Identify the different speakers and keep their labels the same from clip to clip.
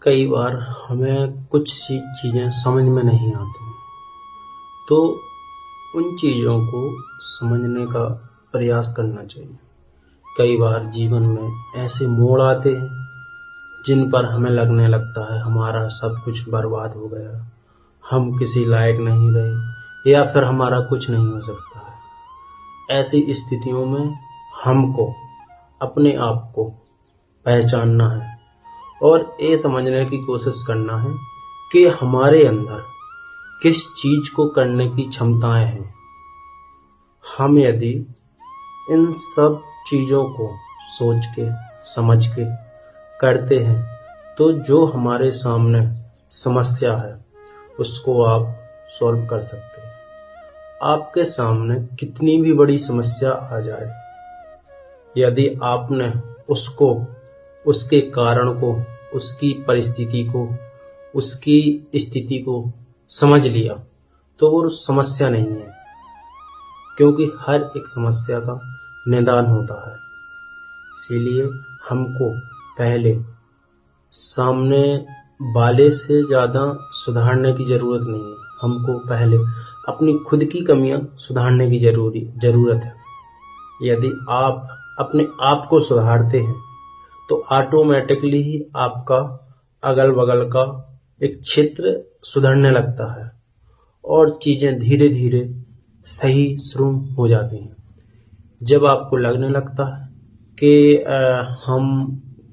Speaker 1: कई बार हमें कुछ सी चीज़ें समझ में नहीं आती, तो उन चीज़ों को समझने का प्रयास करना चाहिए। कई बार जीवन में ऐसे मोड़ आते हैं जिन पर हमें लगने लगता है हमारा सब कुछ बर्बाद हो गया, हम किसी लायक नहीं रहे या फिर हमारा कुछ नहीं हो सकता है। ऐसी स्थितियों में हमको अपने आप को पहचानना है और ये समझने की कोशिश करना है कि हमारे अंदर किस चीज़ को करने की क्षमताएं हैं। हम यदि इन सब चीज़ों को सोच के समझ के करते हैं तो जो हमारे सामने समस्या है उसको आप सॉल्व कर सकते हैं। आपके सामने कितनी भी बड़ी समस्या आ जाए, यदि आपने उसको, उसके कारण को, उसकी परिस्थिति को, उसकी स्थिति को समझ लिया तो वो समस्या नहीं है, क्योंकि हर एक समस्या का निदान होता है। इसीलिए हमको पहले सामने वाले से ज़्यादा सुधारने की ज़रूरत नहीं है, हमको पहले अपनी खुद की कमियां सुधारने की ज़रूरत है। यदि आप अपने आप को सुधारते हैं तो ऑटोमेटिकली ही आपका अगल बगल का एक क्षेत्र सुधरने लगता है और चीज़ें धीरे धीरे सही शुरू हो जाती हैं। जब आपको लगने लगता है कि हम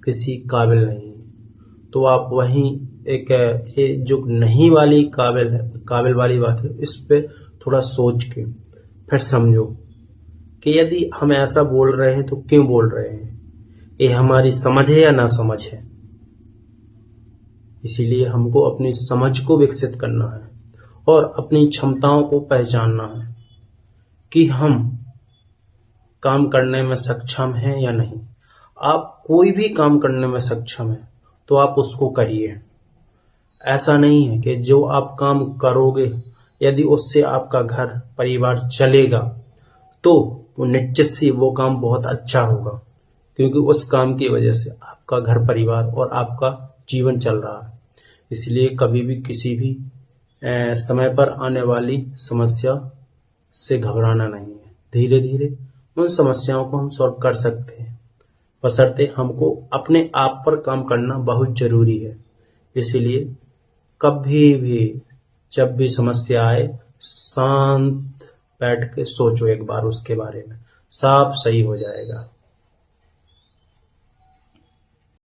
Speaker 1: किसी काबिल नहीं हैं, तो आप वहीं एक ये जो नहीं वाली काबिल वाली बात है, इस पे थोड़ा सोच के फिर समझो कि यदि हम ऐसा बोल रहे हैं तो क्यों बोल रहे हैं, ये हमारी समझ है या ना समझ है। इसीलिए हमको अपनी समझ को विकसित करना है और अपनी क्षमताओं को पहचानना है कि हम काम करने में सक्षम हैं या नहीं। आप कोई भी काम करने में सक्षम है तो आप उसको करिए। ऐसा नहीं है कि जो आप काम करोगे यदि उससे आपका घर परिवार चलेगा तो वो निश्चित से वो काम बहुत अच्छा होगा, क्योंकि उस काम की वजह से आपका घर परिवार और आपका जीवन चल रहा है। इसलिए कभी भी किसी भी समय पर आने वाली समस्या से घबराना नहीं है। धीरे धीरे उन समस्याओं को हम सॉल्व कर सकते हैं, बशर्ते हमको अपने आप पर काम करना बहुत जरूरी है। इसीलिए कभी भी जब भी समस्या आए, शांत बैठ के सोचो एक बार उसके बारे में, सब सही हो जाएगा।